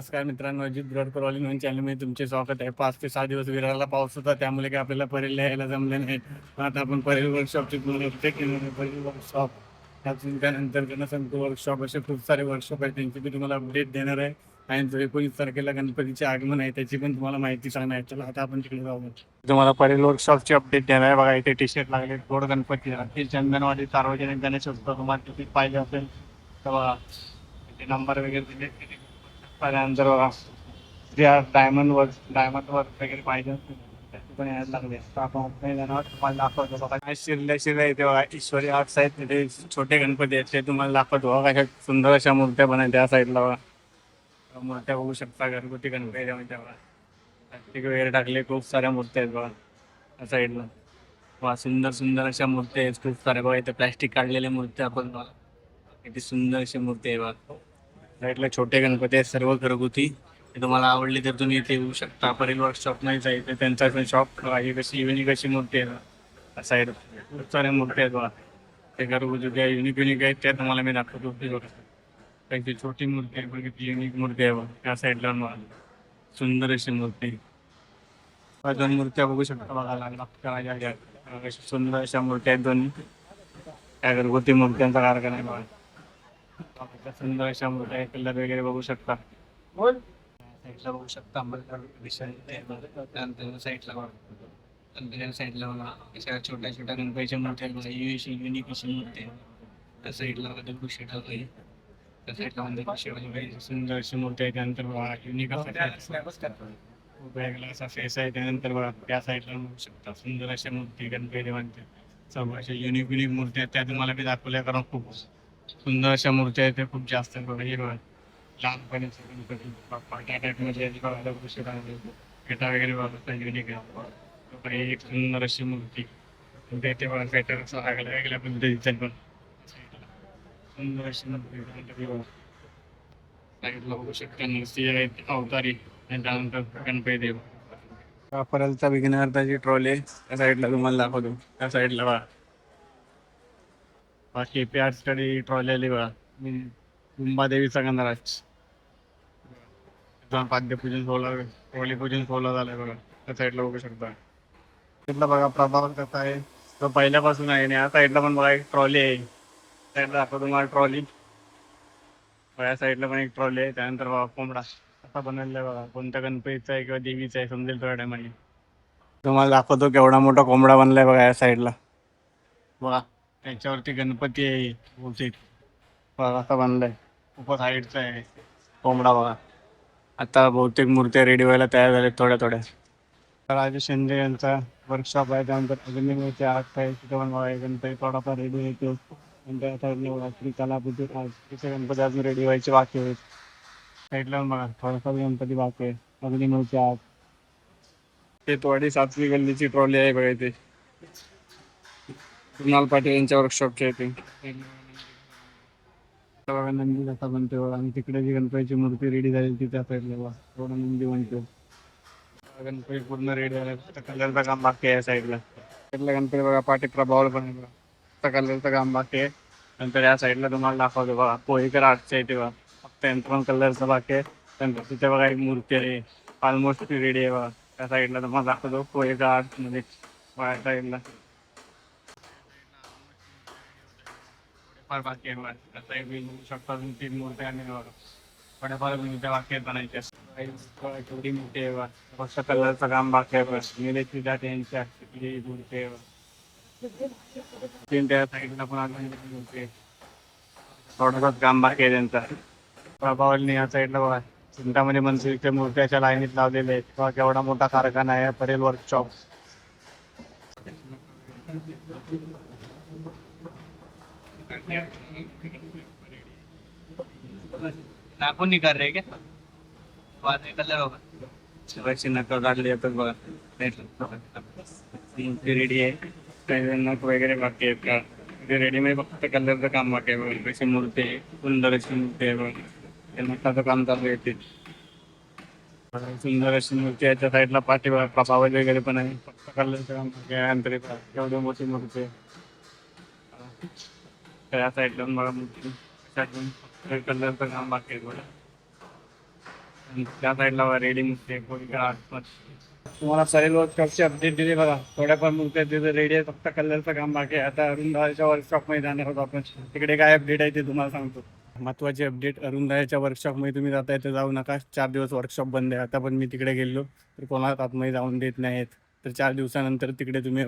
नमस्कार मित्रांनो, Ajit ब्रॉडकर all in one चॅनलमध्ये तुमचे स्वागत आहे. 5 ते 6 दिवस विरारला पाऊस होता, त्यामुळे काय आपल्याला परेल यायला जमले नाही. आता आपण परेल वर्कशॉपची परेल वर्कशॉप त्यानंतर जनसंख्या वर्कशॉप असे खूप सारे वर्कशॉप आहेत, त्यांची मी तुम्हाला अपडेट देणार आहे. आणि जो 19 तारखेला गणपतीचे आगमन आहे त्याची पण तुम्हाला माहिती सांगणार आहे. चला आता आपण तिकडे जाऊ. तुम्हाला परेल वर्कशॉपची अपडेट देणार आहे. बघा इथे टी शर्ट लागले, गोड गणपती राखी चंदनवाडी सार्वजनिक गणेशोत्सव. तुम्हाला तिकीट पाहिजे असेल तर बघा इथे नंबर वगैरे दिले. त्यानंतर बघा ज्या डायमंड वर्क वगैरे पाहिजे असतील त्याचे पण यायला लागले. तर आपण तुम्हाला दाखवतो. बघा शिरल्या इथे बघा ईश्वरी आर्ट्स आहेत, तिथे छोटे गणपती आहेत ते तुम्हाला दाखवतो. बघा अशा सुंदर अशा मूर्त्या पण आहेत त्या साईडला. बघा मूर्त्या बघू शकता, घरगुती गणपती बघा प्लास्टिक वगैरे टाकले, खूप साऱ्या मूर्त्या आहेत बघा त्या साईडला. वा सुंदर सुंदर अशा मूर्त्या आहेत खूप साऱ्या. बघा इथे प्लॅस्टिक काढलेल्या मूर्त्या आपण बघा, किती सुंदर अशी मूर्ती आहे बघा. साईडला छोटे गणपती आहेत सर्व घरगुती. ते तुम्हाला आवडली तर तुम्ही इथे येऊ शकता. परेल वर्कशॉप नाही जायचं त्यांचा पण शॉप ही कशी युनिक अशी मूर्ती आहे. साईड खूप साऱ्या मूर्ती आहेत बघा, ते घरगुती त्या युनिक आहेत त्या तुम्हाला मी दाखवतो. बघा त्यांची छोटी मूर्ती आहे बघा, ती युनिक मूर्ती आहे बघा त्या साईडला मला सुंदर अशी मूर्ती. दोन मूर्त्या बघू शकता बघा, लागला सुंदर अशा मूर्त्या आहेत दोन्ही. त्या घरगुती मूर्त्यांचा कारखाना आहे बघा. सुंदर अशा मूर्त्या कलर वगैरे बघू शकता. साईडला बघू शकता त्यानंतर साईडला बघा साईडला बघा अशा छोट्या छोट्या गणपतीच्या मूर्त्या बघा, युनिक अशी मूर्ती आहे. त्या साईडला दगडूशेठ आहे, त्या साईडला दगडूशेठ सुंदर अशी मूर्ती आहे. त्यानंतर बघा युनिक असा वेगळा असा फेस आहे. त्यानंतर बघा त्या साईडला बघू शकता सुंदर अशा मूर्ती गणपती देवांच्या सर्व अशा युनिक मूर्ती आहेत त्या तुम्हाला मी दाखवल्या, कारण खूप सुंदर अशा मूर्त्या आहेत. खूप जास्त बघा हे बघा लहानपणीचे गणपती बाप्पा त्या टाईपमध्ये फेटा वगैरे बघा युनिक आहे. एक सुंदर अशी मूर्ती ते बघा फेटर वेगळ्या पद्धतीचा पण सुंदर अशी मूर्ती साईडला बघू शकता. नरसिंह आहेत अवतारी, त्यानंतर गणपती देव. परलचा विघ्नहर्ताची ट्रॉली त्या साईडला तुम्हाला दाखवतो. त्या साईडला बघा बाकी पे आर्टकडे ट्रॉली आली बघा, कुंभादेवीचा गणराज पाद्यपूजन सोहळा होळी पूजन सोहळा झालाय बघा त्या साईडला बघू शकता. साईडला बघा प्रभाव कसा आहे तो पहिल्यापासून आहे. आणि या साईडला पण बघा एक ट्रॉली आहे, साईडला दाखवतो तुम्हाला ट्रॉली. या साईडला पण एक ट्रॉली आहे. त्यानंतर बघा कोंबडा कसा बनवलेला आहे बघा, कोणत्या गणपतीचा आहे किंवा देवीचा आहे समजेल थोड्या टायमाने. तुम्हाला दाखवतो केवढा मोठा कोंबडा बनलाय बघा या साईडला. बघा त्याच्यावरती गणपती आहे बहुतेक बघा कसा बनलाय, खूपच हाईटचा आहे कोंबडा बघा. आता बहुतेक मूर्त्या रेडी व्हायला तयार झाल्या थोड्या थोड्या. राजेश शिंदे यांचा वर्कशॉप आहे, त्यानंतर अग्नी मूर्ती आर्ट आहे तिथं पण बघा गणपती थोडाफार रेडी होतो. नंतर साईडला श्री कलाबुद्धी तिथे गणपती अजून रेडी व्हायचे बाकी आहेत. साईडला बघा थोडाफार गणपती बाकी आहे. अग्नी मूर्ती आर्ट ते थोडी 7वी गल्लीची ट्रॉली आहे बघा इथे. कुणाल पाटील यांच्या वर्कशॉपच्या इथे बघा नंदी कसा बनतोय बघा. आणि तिकडे जी गणपतीची मूर्ती रेडी झाली ती त्या साईडला बघा थोडा नंदी बनतो. गणपती पूर्ण रेडी झाला, फक्त कलरचं काम बाकी आहे. साईडला गणपती बघा पाठी प्रभावळ पण आहे बघा, फक्त कलरचं काम बाकी आहे. नंतर या साईडला तुम्हाला दाखवतो बघा पोहेकर आर्टच्या इथे बघा, फक्त यांचं पण कलरचं बाकी आहे. नंतर तिथे बघा एक मूर्ती आहे ऑलमोस्ट रेडी आहे बघा. त्या साईडला तुम्हाला दाखवतो पोहेकर आर्ट मध्ये बघा साईडला बाकी आहे बघा. शकता 3 मूर्त्या आणि थोड्याफार मूर्त्या बाकी आहेत बनायच्या. थोडी मूर्ती आहे बघा, फक्त कलरचं काम बाकी आहे बस. निलेश जाते यांच्या मूर्ती आहे त्या साईडला पण मूर्ती आहे, थोडंसं काम बाकी आहे त्यांचा. प्रभावलनी या साईडला बघा चिंतामणी मंदिरच्या मूर्त्याच्या लाईनीत लावलेल्या आहेत बघा. केवढा मोठा कारखाना आहे परेल वर्कशॉप. नाखून नाही कर रे क्या कलर होगा नक काढले येतात बघा. रेडी आहे, नख वगैरे बाकी आहेत का ते रेडी मध्ये फक्त कलरचं काम बाकी आहे बघा. कशी मूर्ती आहे सुंदर अशी मूर्ती आहे बघा, नखाचं काम चालू आहे. सुंदर अशी मूर्ती आहे त्या साईडला पाठी बघा प्रभावल वगैरे पण आहे, फक्त कलरचं काम बाकी आहे. अंतरी एवढी मोठी मूर्ती आहे त्या साईडला बघा मूर्ती कलरचं काम बाकी आहे बघा. त्या साईडला रेडी मूर्ती आहे कोणीकडे आतमध्ये. तुम्हाला सर्व वर्कशॉपची अपडेट दिली बघा. थोड्याफार मूर्त्या तिथे रेडी आहे, फक्त कलरचं काम बाकी आहे. आता अरुणदाच्या वर्कशॉपमध्ये जाणार आहोत आपण. तिकडे काय अपडेट आहे ते तुम्हाला सांगतो. महत्त्वाची अपडेट, अरुणदाच्या वर्कशॉपमध्ये तुम्ही जाताय तर जाऊ नका. 4 दिवस वर्कशॉप बंद आहे. आता पण मी तिकडे गेलो तर कोणाला आतमध्ये जाऊन देत नाहीत. तर 4 दिवसानंतर तिकडे तुम्ही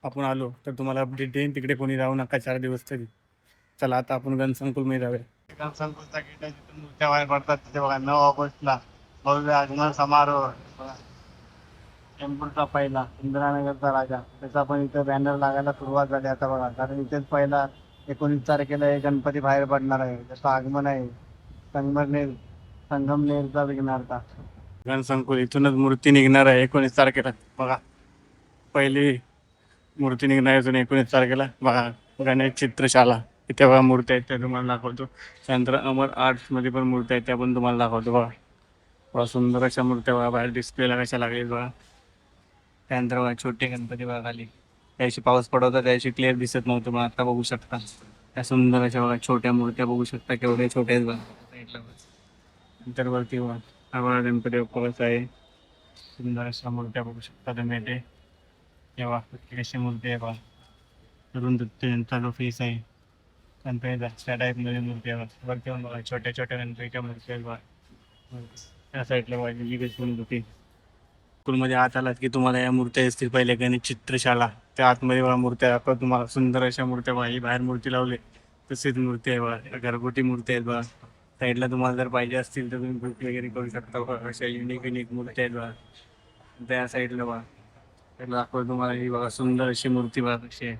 आपण आलो तर तुम्हाला अपडेट देईन. तिकडे कोणी जाऊ नका 4 दिवस तरी. चला आता आपण गणसंकुलमध्ये जाऊया. गणसंकुलचा गेट आहे, तिथून मूर्त्या बाहेर पडतात. तिथे बघा 9 ऑगस्टला भव्य आगमन समारोह. बघा टेम्पलचा पहिला इंदिरानगरचा राजा, त्याचा पण इथं बॅनर लागायला सुरुवात झाली आता बघा. कारण इथेच पहिला 19 तारखेला हे गणपती बाहेर पडणार आहे. त्याचं आगमन आहे संगमनेरचा विघ्नारता. गणसंकुल इथूनच मूर्ती निघणार आहे 19 तारखेला. बघा पहिली मूर्ती निघणार आहे 19 तारखेला. बघा गणेश चित्रशाला, इथे बघा मूर्ती आहेत त्या तुम्हाला दाखवतो. त्यानंतर अमर आर्ट्समध्ये पण मूर्ती आहेत त्या पण तुम्हाला दाखवतो. बघा बघा सुंदर अशा मूर्त्या बघा बाहेर डिस्प्लेला कशा लागेल बघा. त्यानंतर बघा छोटे गणपती बघा खाली. त्याशी पाऊस पडत होता त्याशी क्लिअर दिसत नव्हतं, पण आता बघू शकता त्या सुंदर अशा बघा छोट्या मूर्त्या बघू शकता केवढे छोटे आहेत बघा. नंतर वरती बघा हा बघा गणपती बाप्पाचा आहे. सुंदर अशा मूर्त्या बघू शकता तुम्ही इथे. तेव्हा कशी मूर्ती आहे बघा. अरुण दत्त यांचा जो फेस आहे गणपतीचा त्या टाईपमध्ये मूर्ती आहे बघा. वरती पण बघा छोट्या छोट्या गणपतीच्या मूर्ती आहेत बघा. त्या साईडला बघा ही कशी मूर्ती. स्कूलमध्ये आत आलात की तुम्हाला या मूर्त्या दिसतील. पहिले गणेश चित्रशाला, त्या आतमध्ये बघा मूर्त्या दाखवा तुम्हाला. सुंदर अशा मूर्त्या बघा. ही बाहेर मूर्ती लावली तशीच मूर्ती आहे बघा. घरगुती मूर्ती आहेत बघा. साईडला तुम्हाला जर पाहिजे असतील तर तुम्ही बुक वगैरे करू शकता बघा. अशा युनिक युनिक मूर्ती आहेत बघा. त्या साईडला बघा त्याला दाखवा तुम्हाला. ही बघा सुंदर अशी मूर्ती बघा कशी आहे,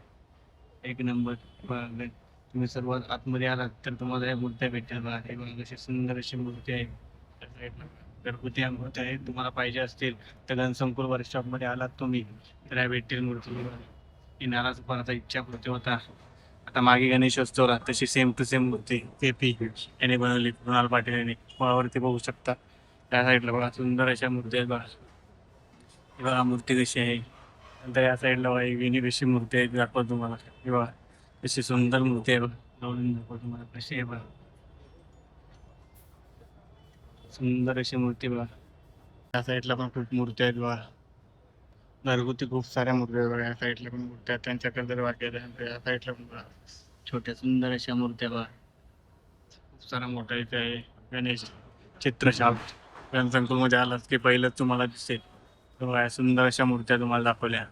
एक नंबर बघा. तुम्ही सर्वात आतमध्ये आलात तर तुम्हाला या मूर्त्या भेटतील बघा. हे बघा कशी सुंदर अशी मूर्ती आहे. त्या साईडला घरगुती मूर्ती आहे. तुम्हाला पाहिजे असतील तर गणसंकुल वर्कशॉपमध्ये आलात तुम्ही तर या भेटतील मूर्ती. येणाराच कोणाचा इच्छा मूर्ती होता आता मागे गणेशोत्सवला तशी सेम टू सेम मूर्ती केपी याने बनवली, कुणाल पाटील यांनी. वरती बघू शकता त्या साईडला बघा सुंदर अशा मूर्ती आहेत बघा. ही बघा मूर्ती कशी आहे. नंतर या साईडला बघा एक युनिक अशी मूर्ती आहे दाखवतो तुम्हाला. ही बघा कशी सुंदर मूर्ती आहे बघा. लावून दाखवतो तुम्हाला कशी आहे बघा. सुंदर अशी मूर्ती बघा. त्या साईडला पण खूप मूर्ती आहेत बघा. घरगुती खूप साऱ्या मूर्ती आहेत बघा. या साईडला पण मूर्त्या आहेत, त्यांच्या कलर वाटत आहे. या साईडला पण बघा छोट्या सुंदर अशा मूर्त्या बघा. खूप सारा मोठा इथे आहे गणेश चित्रशाल. गणसंकुलमध्ये आलात की पहिलंच तुम्हाला दिसेल. तर बघा सुंदर अशा मूर्त्या तुम्हाला दाखवल्या.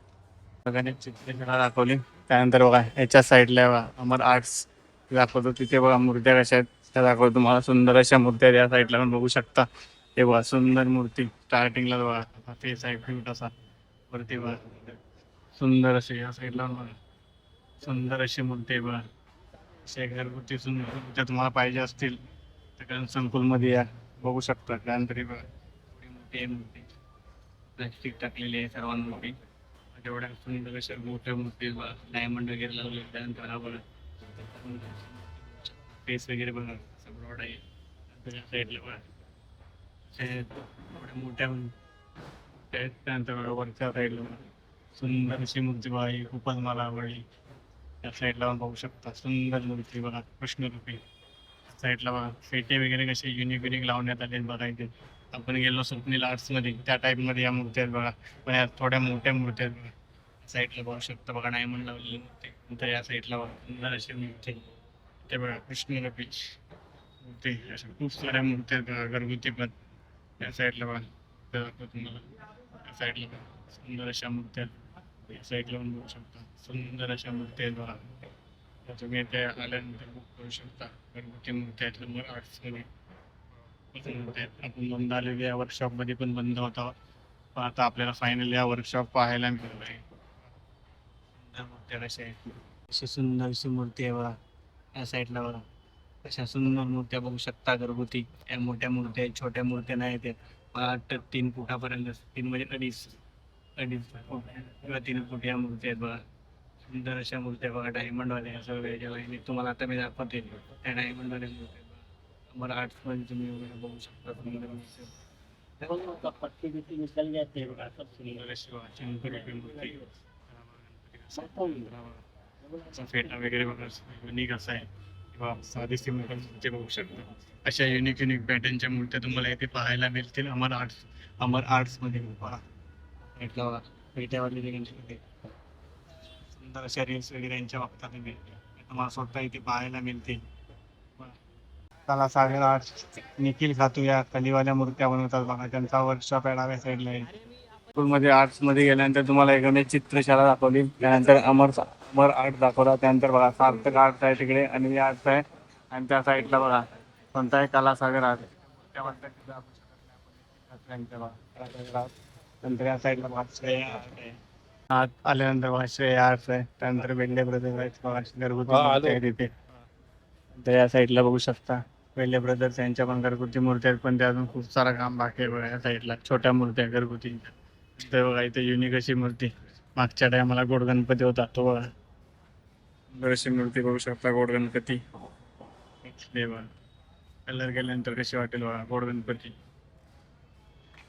गणेश चित्रशाला दाखवली. त्यानंतर बघा याच्या साईडला बघा अमर आर्ट्स दाखवतो. तिथे बघा मूर्त्या कशा आहेत त्या दाखवतो तुम्हाला. सुंदर अशा मूर्त्या या साईडला पण बघू शकता. हे बघा सुंदर मूर्ती. स्टार्टिंगला बघा फेस आहे क्यूट असा. वरती बघा सुंदर असे या साईडला बघा सुंदर अशी मूर्ती आहे बघा. असे घरगुती सुंदर मूर्त्या तुम्हाला पाहिजे असतील तर गणसंकुलमध्ये या बघू शकता. त्यानंतर बघा थोडी मोठी आहे मूर्ती. प्लॅस्टिक टाकलेली आहे सर्वांमध्ये. एवढ्या सुंदर अशा मोठ्या मूर्ती बघा. डायमंड वगैरे लावले. त्यानंतर हा बघा फेस वगैरे बघा असं ब्रॉड आहे. त्याच्या साईडला बघा थोड्या मोठ्या त्यानंतर बघा वरच्या साईडला बघा सुंदर अशी मूर्ती बघा. ही खूपच मला आवडली. त्या साईडला पण बघू शकता सुंदर मूर्ती बघा कृष्णरूपी. साईडला बघा फेटे वगैरे कसे युनिक युनिक लावण्यात आले बघा. इथे आपण गेलो स्वप्नील आर्ट्समध्ये त्या टाईपमध्ये या मूर्ती आहेत बघा. पण या थोड्या मोठ्या मूर्ती आहेत बघा. साईडला बघू शकता बघा डायमंड लावलेली मूर्ती. नंतर या साईडला बघा सुंदर अशी मूर्ती ते बघा कृष्णरूपी मूर्ती. अशा खूप साऱ्या मूर्ती आहेत बघा घरगुती पण. या साईडला बघा तुम्हाला. या साईडला बघा सुंदर अशा मूर्ती आहेत. या साईडला पण बघू शकता सुंदर अशा मूर्ती आहेत बघा. तुम्ही ते आल्यानंतर बुक करू शकता. घरगुती मूर्ती आहेत नंबर आर्ट्समध्ये. आपण बंद आलेली या वर्कशॉपमध्ये पण बंद होता, पण आता आपल्याला फायनली या वर्कशॉप पाहायला मिळालं आहे. सुंदर मूर्त्या कशा आहेत. अशी सुंदर अशी मूर्ती आहे बघा. या साईडला बघा अशा सुंदर मूर्त्या बघू शकता घरगुती. या मोठ्या मूर्त्या आहेत, छोट्या मूर्त्या नाही आहेत. मला वाटतं 3 फुटापर्यंत 3 म्हणजे अडीच फूट किंवा 3 फूट या मूर्ती आहेत बघा. सुंदर अशा मूर्त्या बघा डायमंडवाल्या सगळ्या ज्या वहिनी तुम्हाला आता मी दाखवते त्या डायमंडवाल्या मूर्त्या बघा. मला आर्ट्समध्ये तुम्ही वगैरे बघू शकता. सुंदर मूर्ती पट्टी बिट्टी निकल जाते बघा. सुंदर अशी बघा शंकरूपी मूर्ती. फेटा वगैरे बघा युनिक असा आहे. वा साधी सिंपल मूर्ती बघू शकता. अशा युनिक युनिक पॅटर्नच्या मूर्त्या तुम्हाला इथे पाहायला मिळतील अमर आर्ट्समध्ये. पहा इथला बघा पेट्यावाले जे गणपती सुंदर अशा रील्स वगैरे यांच्या बघता तुम्ही तुम्हाला स्वतः इथे पाहायला मिळतील. कला सागर आर्ट निखिल खातू या कलीवाल्या मूर्त्या बनवतात बघा. त्यांचा वर्कशॉप आहे डाव्या साईडला आहे. स्कूलमध्ये आर्ट्समध्ये गेल्यानंतर तुम्हाला एक गणेश चित्रशाला दाखवली. त्यानंतर अमर आर्ट दाखवला. त्यानंतर बघा सार्थक आर्ट्स आहे तिकडे आणि आर्ट्स आहे. आणि त्या साईडला बघा कोणता आहे कला सागर आर्ट त्याबद्दल सुद्धा आपण शकत नाही. आपण कलासागर आर्ट. नंतर या साईडला बघा श्रेया आर्ट आहे. आत आल्यानंतर बघा श्रेया आर्ट्स आहे. त्यानंतर बेल्ले ब्रदर्स आहेत बघा घरगुती मूर्ती आहे तिथे. तर या साईडला बघू शकता वेल्ले ब्रदर्स यांच्या पण घरगुती मूर्त्या आहेत. पण त्या अजून खूप सारा काम बाकी आहे बघा. या साईडला छोट्या मूर्त्या घरगुती. तर बघा इथे युनिक अशी मूर्ती मागच्या टायमाला गोड गणपती होता तो बघा. सुंदर अशी मूर्ती बघू शकता गोड गणपती. बघा कलर केल्यानंतर कशी वाटेल बघा गोड गणपती.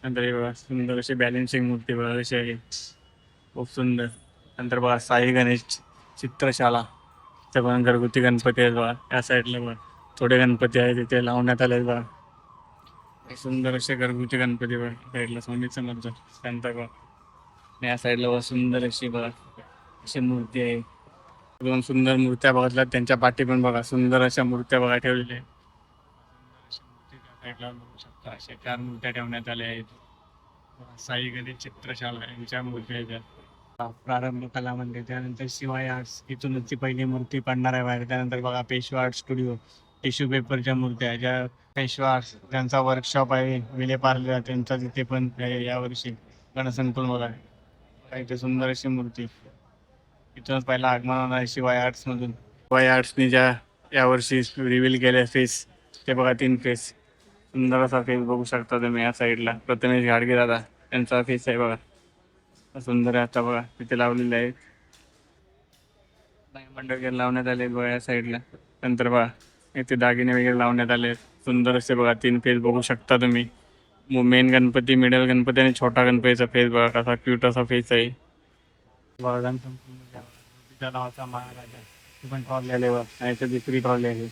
नंतर हे बघा सुंदर अशी बॅलेन्सिंग मूर्ती बघा कशी आहे खूप सुंदर. नंतर बघा साई गणेश चित्रशाला ते पण घरगुती गणपती आहेत बघा. या साईडला बघा थोडे गणपती आहेत तिथे लावण्यात आले बघा. सुंदर असे घरगुती गणपती बघा. साईडला स्वामी समर्थ शांता बघा. या साईडला बघा सुंदर अशी बघा अशी मूर्ती आहे. दोन सुंदर मूर्त्या बघितल्या त्यांच्या पाठी पण बघा सुंदर अशा मूर्त्या बघा ठेवलेल्या आहेत. साईडला बघू शकता अशा 4 मूर्त्या ठेवण्यात आल्या आहेत. साई गणेश चित्रशाला यांच्या मूर्त्या आहेत. प्रारंभ कला मंदिर त्यानंतर शिवाय आर्ट्स इथूनच ती पहिली मूर्ती पडणार आहे बाहेर. त्यानंतर बघा पेशवा आर्ट स्टुडिओ टिश्यू पेपरच्या मूर्त्या ज्या पेशवा आर्ट्स ज्यांचा वर्कशॉप आहे विलेपार्ले त्यांचा तिथे पण यावर्षी गणसंकुल बघा. इथे सुंदर अशी मूर्ती इथूनच पहिला आगमन होणार आहे शिवाय आर्ट्समधून. शिवाय आर्ट्सनी ज्या यावर्षी रिव्हील केल्या फेस ते बघा 3 फेस. सुंदर असा फेस बघू शकता तुम्ही. या साईडला प्रथमेश घाडगे दादा त्यांचा फेस आहे बघा. सुंदर आहे आता बघा तिथे लावलेले आहेत. डायमंड वगैरे लावण्यात आले बघा या साईडला. नंतर बघा इथे दागिने वगैरे लावण्यात आले. सुंदर असे बघा 3 फेस बघू शकता तुम्ही. मेन गणपती मिडल गणपती आणि छोटा गणपतीचा फेस बघा कसा क्यूट असा फेस आहे. नावाचा महाराजा पण ट्रॉली आले बघा. दुसरी ट्रॉली आहे.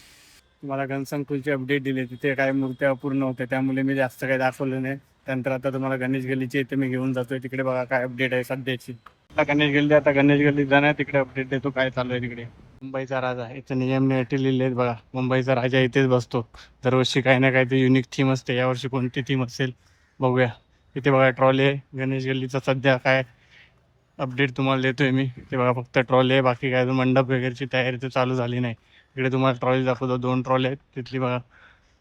तुम्हाला गणसंकुलची अपडेट दिली तिथे काही मूर्त्या अपूर्ण होत्या त्यामुळे मी जास्त काही दाखवलं नाही. त्यानंतर आता तुम्हाला गणेश गल्लीची इथे मी घेऊन जातोय. तिकडे बघा काय अपडेट आहे सध्याची. आता गणेश गल्लीत जाणार तिकडे अपडेट देतो काय चालू आहे तिकडे. मुंबईचा राजा इथं नियमने अटी लिहिले आहेत बघा. मुंबईचा राजा इथेच बसतो. दरवर्षी काही ना काही ते युनिक थीम असते. यावर्षी कोणती थीम असेल बघूया. इथे बघा ट्रॉली आहे. गणेश गल्लीचा सध्या काय अपडेट तुम्हाला देतोय मी. ते बघा फक्त ट्रॉली आहे बाकी काय मंडप वगैरेची तयारी तर चालू झाली नाही. इकडे तुम्हाला ट्रॉली दाखवतो. 2 ट्रॉली आहेत तिथली बघा.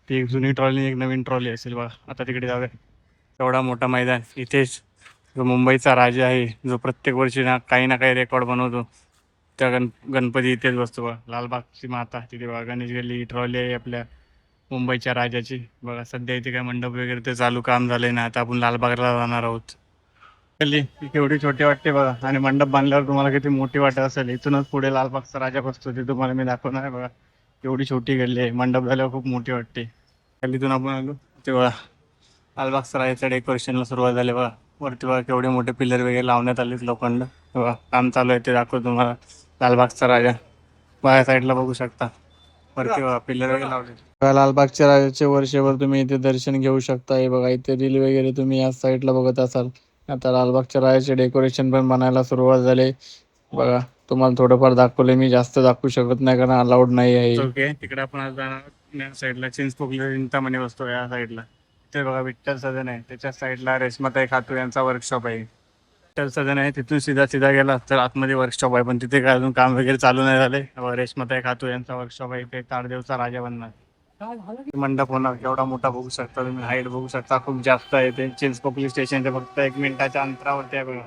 ती एक जुनी ट्रॉली एक नवीन ट्रॉली असेल बघा. आता तिकडे जाऊया. एवढा मोठा मैदान इथेच जो मुंबईचा राजा आहे जो प्रत्येक वर्षी ना काही रेकॉर्ड बनवतो त्या गणपती इथेच बसतो बघा. लालबागची माता तिथे बघा. गणेश गल्ली ट्रॉली आहे आपल्या मुंबईच्या राजाची बघा. सध्या इथे काय मंडप वगैरे ते चालू काम झालंय ना. आता आपण लालबागला जाणार आहोत. गल्ली केवढी छोटी वाटते बघा आणि मंडप बांधल्यावर तुम्हाला किती मोठी वाटत असेल. इथूनच पुढे लालबागचा राजा बसतो ते तुम्हाला मी दाखवणार आहे बघा. एवढी छोटी गल्ली आहे. मंडप झाल्यावर खूप मोठी वाटते. गल्लीतून आपण आलो तेव्हा लालबागचा राजाच्या डेकोरेशनला सुरुवात झाली बघा. वरती बघा केवढे मोठे पिलर वगैरे लावण्यात आलेत लोखंड बघा. काम चालू आहे ते दाखवतो तुम्हाला. लालबागचा राजा बघा साईडला बघू शकता. वरती बघा पिलर वगैरे लावले. लालबागच्या राजाचे वर्षभर तुम्ही इथे दर्शन घेऊ शकता. हे बघा इथे रील वगैरे तुम्ही या साईडला बघत असाल. आता लालबागच्या राजाचे डेकोरेशन पण बनायला सुरुवात झाली बघा. तुम्हाला थोडंफार दाखवले मी जास्त दाखवू शकत नाही कारण अलाउड नाही आहे. ओके तिकडे आपण आज जाणार साईडला चिंचपोकली चिंतामणी बसतो या साईडला. ते बघा विठ्ठल सदन आहे. त्याच्या साईडला रेश्माताई खातू यांचा वर्कशॉप आहे. विठ्ठल सदन आहे तिथून सीधा गेला तर आतमध्ये वर्कशॉप आहे पण तिथे काय अजून काम वगैरे चालू नाही झाले. रेश्माताई खातू यांचा वर्कशॉप आहे. इथे ताडदेवचा राजा बनणार मंडप होणार. केवढा मोठा बघू शकता तुम्ही. हाईट बघू शकता खूप जास्त आहे. ते चिंचपोकली स्टेशनच्या फक्त 1 मिनिटाच्या अंतरावरती आहे बघा.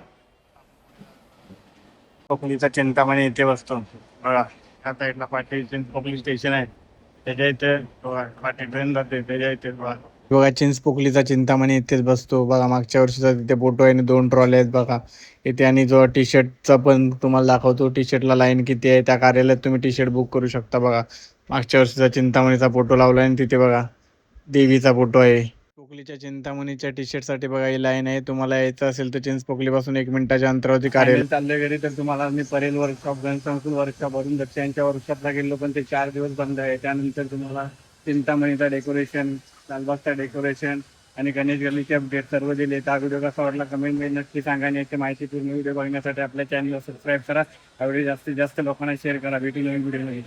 पोकलीचा चिंतामणी इथे बसतो बघा. त्या साईडला पाटील चिंचपोकली स्टेशन आहे त्याच्या इथे बघा. पाटील ट्रेन जाते त्याच्या इथे बघा. चिंचपोकलीचा चिंतामणी इथेच बसतो बघा. मागच्या वर्षीचा तिथे फोटो आहे आणि 2 ट्रॉली आहेत बघा इथे. आणि जो टी शर्टचा पण तुम्हाला दाखवतो. टी शर्टला लाईन किती आहे. त्या कार्यालयात तुम्ही टी शर्ट बुक करू शकता बघा. मागच्या वर्षीचा चिंतामणीचा फोटो लावला आणि तिथे बघा देवीचा फोटो आहे. चिंचपोकलीच्या चिंतामणीच्या टी शर्टसाठी बघा ही लाईन आहे. तुम्हाला यायचं असेल तर चिंचपोकलीपासून 1 मिनिटाच्या अंतरावरती कार्यालय चाललंय घरी. तर तुम्हाला मी परेल वर्कशॉप गणसंकुल वर्कशॉप वरून दक्षिणच्या वर्कशॉपला गेलो, पण ते 4 दिवस बंद आहे. त्यानंतर तुम्हाला चिंतामणीचा डेकोरेशन, लालबागचा डेकोरेशन आणि गणेश गल्लीचे अपडेट सर्व दिले. हा व्हिडिओ कसा वाटला कमेंटमध्ये नक्की सांगा आणि याची माहिती पूर्ण व्हिडिओ बघण्यासाठी आपल्या चॅनलला सबस्क्राईब करा. हा व्हिडिओ जास्तीत जास्त लोकांना शेअर करा. भेटू नवीन व्हिडिओमध्ये.